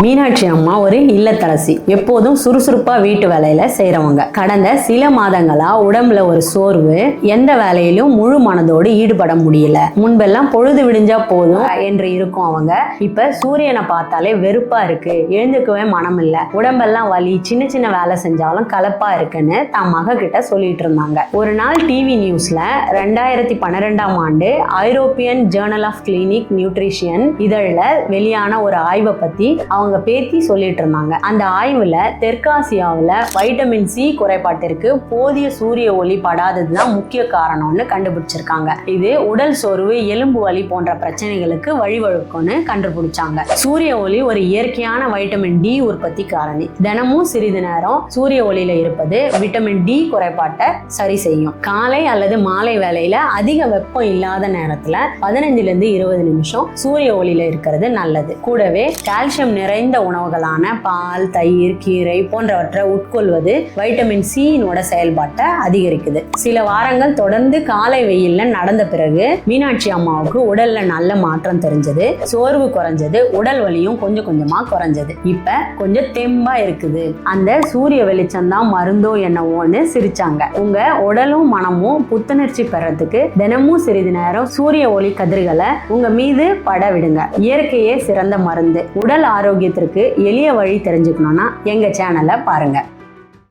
மீனாட்சி அம்மா ஒரு இல்லத்தரசி, எப்போதும் சுறுசுறுப்பா வீட்டு வேலையில செய்யறவங்க. கடந்த சில மாதங்களா உடம்புல ஒரு சோர்வு, எந்த வேலையிலும் முழு மனதோடு ஈடுபட முடியல. முன்பெல்லாம் பொழுது விடிஞ்சா போதும் என்று இருக்கும் அவங்க, இப்ப சூரியனை பார்த்தாலே வெறுப்பா இருக்கு, எழுந்துக்கவே மனம் இல்ல, உடம்பெல்லாம் வலி, சின்ன சின்ன வேலை செஞ்சாலும் கலப்பா இருக்குன்னு தம் மக கிட்ட சொல்லிட்டு இருந்தாங்க. ஒரு நாள் டிவி நியூஸ்ல 2012ஆம் ஆண்டு European journal of clinic nutrition இதழில் வெளியான ஒரு ஆய்வை பத்தி அவங்க பேத்தி சொல்லிட்டு இருந்தாங்க. அந்த ஆய்வுல தெற்காசியாவில் வைட்டமின் சி குறைபாட்டிற்கு போதிய சூரிய ஒளி படாததுதான் முக்கிய காரணம்னு கண்டுபிடிச்சிருக்காங்க. இது உடல் சோர்வு, எலும்பு வலி போன்ற பிரச்சனைகளுக்கு வழிவகுக்கும்னு கண்டுபிடிச்சாங்க. சூரிய ஒளி ஒரு இயற்கையான வைட்டமின் டி உற்பத்தி காரணி. தினமும் சிறிது நேரம் சூரிய ஒளியில இருப்பது விட்டமின் டி குறைபாட்டை சரி செய்யும். காலை அல்லது மாலை வேளையில அதிக வெப்பம் இல்லாத நேரத்துல 15-20 நிமிஷம் சூரிய ஒளியில இருக்கிறது நல்லது. கூடவே கால்சியம் நிறைந்த உணவுகளான பால், தயிர், கீரை போன்றவற்றை உட்கொள்வது வைட்டமின் சியினோட செயல்பாட்டை அதிகரிக்குது. சில வாரங்கள் தொடர்ந்து காலை வெயில்ல நடந்த பிறகு மீனாட்சி அம்மாவுக்கு உடல்ல நல்ல மாற்றம் தெரிஞ்சது, சோர்வு குறைஞ்சது, உடல் வலியும் கொஞ்சம் கொஞ்சமா குறைஞ்சது. இப்ப கொஞ்சம் தெம்பா இருக்குது. அந்த சூரிய வெளிச்சம் தான் மருந்தோ என்னவோன்னு சிரிச்சாங்க. உங்க உடலும் மனமும் புத்துணர்ச்சி பெறத்துக்கு தினமும் சிறிது நேரம் சூரிய ஒளி கதிர்களை உங்க மீது பட விடுங்க. இயற்கையே சிறந்த மருந்து. உடல் ஆரோக்கியத்திற்கு எளிய வழி தெரிஞ்சுக்கணும்னா எங்க சேனலை பாருங்க.